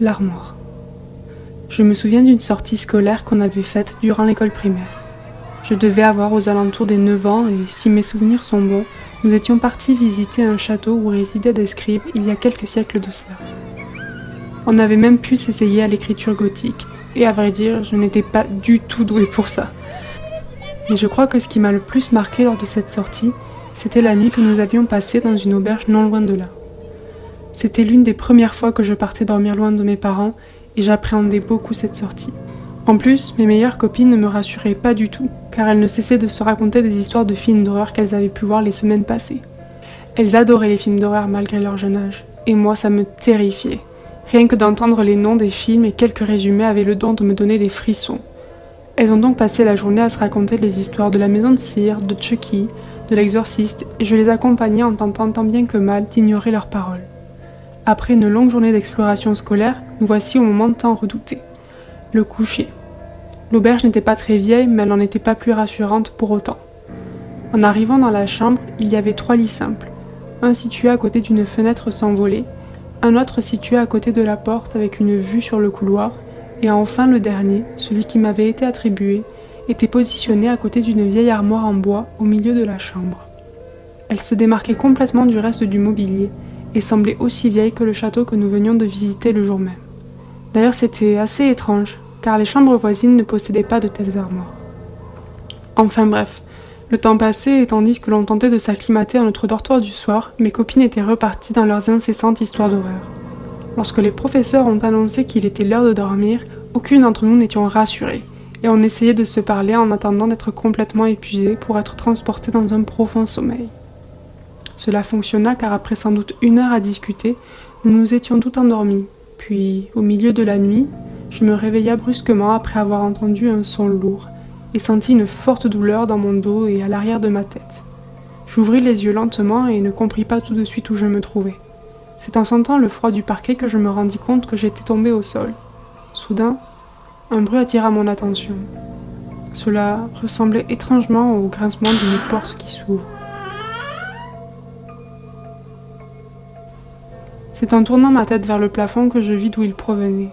L'armoire. Je me souviens d'une sortie scolaire qu'on avait faite durant l'école primaire. Je devais avoir aux alentours des 9 ans et, si mes souvenirs sont bons, nous étions partis visiter un château où résidaient des scribes il y a quelques siècles de cela. On avait même pu s'essayer à l'écriture gothique, et à vrai dire, je n'étais pas du tout douée pour ça. Mais je crois que ce qui m'a le plus marqué lors de cette sortie, c'était la nuit que nous avions passée dans une auberge non loin de là. C'était l'une des premières fois que je partais dormir loin de mes parents, et j'appréhendais beaucoup cette sortie. En plus, mes meilleures copines ne me rassuraient pas du tout, car elles ne cessaient de se raconter des histoires de films d'horreur qu'elles avaient pu voir les semaines passées. Elles adoraient les films d'horreur malgré leur jeune âge, et moi ça me terrifiait. Rien que d'entendre les noms des films et quelques résumés avaient le don de me donner des frissons. Elles ont donc passé la journée à se raconter les histoires de la maison de cire, de Chucky, de l'exorciste, et je les accompagnais en tentant tant bien que mal d'ignorer leurs paroles. Après une longue journée d'exploration scolaire, nous voici au moment tant redouté. Le coucher. L'auberge n'était pas très vieille, mais elle n'en était pas plus rassurante pour autant. En arrivant dans la chambre, il y avait 3 lits simples. Un situé à côté d'une fenêtre sans volet, un autre situé à côté de la porte avec une vue sur le couloir, et enfin le dernier, celui qui m'avait été attribué, était positionné à côté d'une vieille armoire en bois au milieu de la chambre. Elle se démarquait complètement du reste du mobilier, et semblait aussi vieille que le château que nous venions de visiter le jour même. D'ailleurs, c'était assez étrange, car les chambres voisines ne possédaient pas de telles armoires. Enfin bref, le temps passait et tandis que l'on tentait de s'acclimater à notre dortoir du soir, mes copines étaient reparties dans leurs incessantes histoires d'horreur. Lorsque les professeurs ont annoncé qu'il était l'heure de dormir, aucune d'entre nous n'étions rassurées, et on essayait de se parler en attendant d'être complètement épuisés pour être transportés dans un profond sommeil. Cela fonctionna car après sans doute 1 heure à discuter, nous nous étions tout endormis. Puis, au milieu de la nuit, je me réveilla brusquement après avoir entendu un son lourd et senti une forte douleur dans mon dos et à l'arrière de ma tête. J'ouvris les yeux lentement et ne compris pas tout de suite où je me trouvais. C'est en sentant le froid du parquet que je me rendis compte que j'étais tombée au sol. Soudain, un bruit attira mon attention. Cela ressemblait étrangement au grincement d'une porte qui s'ouvre. C'est en tournant ma tête vers le plafond que je vis d'où il provenait.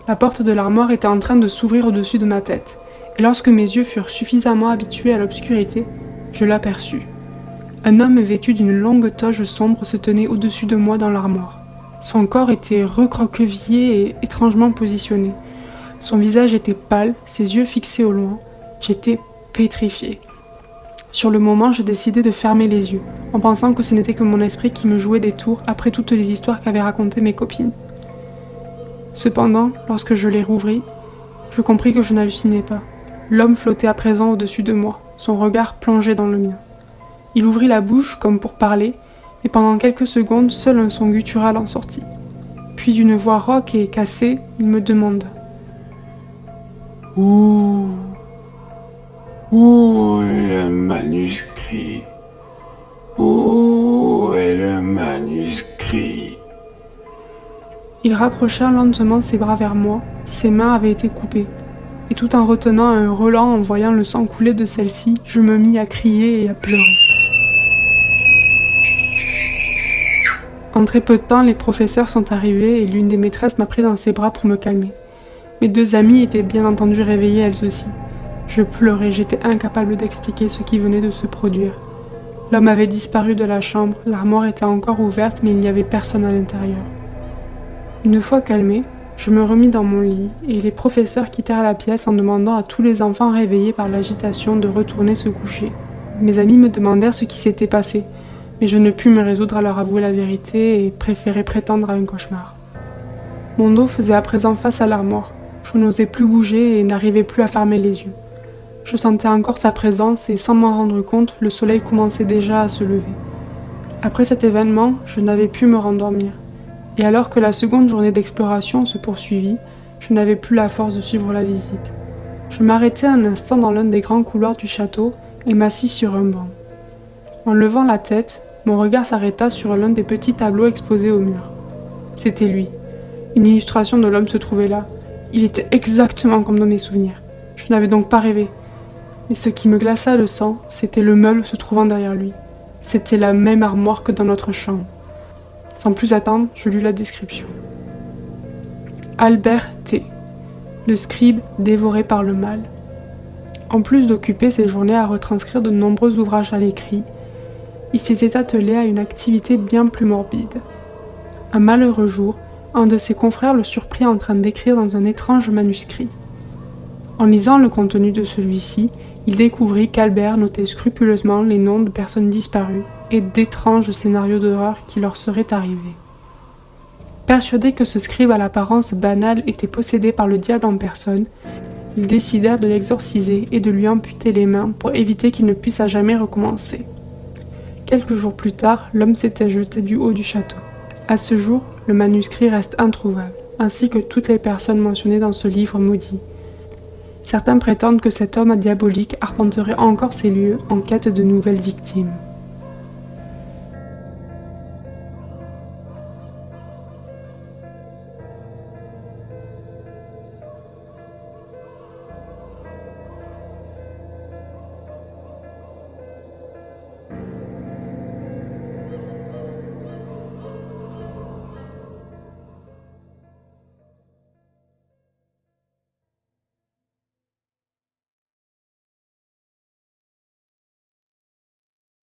La porte de l'armoire était en train de s'ouvrir au-dessus de ma tête, et lorsque mes yeux furent suffisamment habitués à l'obscurité, je l'aperçus. Un homme vêtu d'une longue toge sombre se tenait au-dessus de moi dans l'armoire. Son corps était recroquevillé et étrangement positionné. Son visage était pâle, ses yeux fixés au loin. J'étais pétrifiée. Sur le moment, je décidai de fermer les yeux, en pensant que ce n'était que mon esprit qui me jouait des tours après toutes les histoires qu'avaient racontées mes copines. Cependant, lorsque je les rouvris, je compris que je n'hallucinais pas. L'homme flottait à présent au-dessus de moi, son regard plongé dans le mien. Il ouvrit la bouche comme pour parler, et pendant quelques secondes, seul un son guttural en sortit. Puis d'une voix rauque et cassée, il me demanda « Où est le manuscrit? Où est le manuscrit ?» Il rapprocha lentement ses bras vers moi, ses mains avaient été coupées, et tout en retenant un relent en voyant le sang couler de celle-ci, je me mis à crier et à pleurer. En très peu de temps, les professeurs sont arrivés et l'une des maîtresses m'a pris dans ses bras pour me calmer. Mes 2 amies étaient bien entendu réveillées elles aussi. Je pleurais, j'étais incapable d'expliquer ce qui venait de se produire. L'homme avait disparu de la chambre, l'armoire était encore ouverte mais il n'y avait personne à l'intérieur. Une fois calmée, je me remis dans mon lit et les professeurs quittèrent la pièce en demandant à tous les enfants réveillés par l'agitation de retourner se coucher. Mes amis me demandèrent ce qui s'était passé, mais je ne pus me résoudre à leur avouer la vérité et préférai prétendre à un cauchemar. Mon dos faisait à présent face à l'armoire. Je n'osais plus bouger et n'arrivais plus à fermer les yeux. Je sentais encore sa présence et sans m'en rendre compte, le soleil commençait déjà à se lever. Après cet événement, je n'avais pu me rendormir. Et alors que la seconde journée d'exploration se poursuivit, je n'avais plus la force de suivre la visite. Je m'arrêtai un instant dans l'un des grands couloirs du château et m'assis sur un banc. En levant la tête, mon regard s'arrêta sur l'un des petits tableaux exposés au mur. C'était lui. Une illustration de l'homme se trouvait là. Il était exactement comme dans mes souvenirs. Je n'avais donc pas rêvé. Mais ce qui me glaça le sang, c'était le meuble se trouvant derrière lui. C'était la même armoire que dans notre chambre. Sans plus attendre, je lus la description. Albert T., le scribe dévoré par le mal. En plus d'occuper ses journées à retranscrire de nombreux ouvrages à l'écrit, il s'était attelé à une activité bien plus morbide. Un malheureux jour, un de ses confrères le surprit en train d'écrire dans un étrange manuscrit. En lisant le contenu de celui-ci, il découvrit qu'Albert notait scrupuleusement les noms de personnes disparues et d'étranges scénarios d'horreur qui leur seraient arrivés. Persuadé que ce scribe à l'apparence banale était possédé par le diable en personne, ils décidèrent de l'exorciser et de lui amputer les mains pour éviter qu'il ne puisse à jamais recommencer. Quelques jours plus tard, l'homme s'était jeté du haut du château. À ce jour, le manuscrit reste introuvable, ainsi que toutes les personnes mentionnées dans ce livre maudit. Certains prétendent que cet homme diabolique arpenterait encore ces lieux en quête de nouvelles victimes.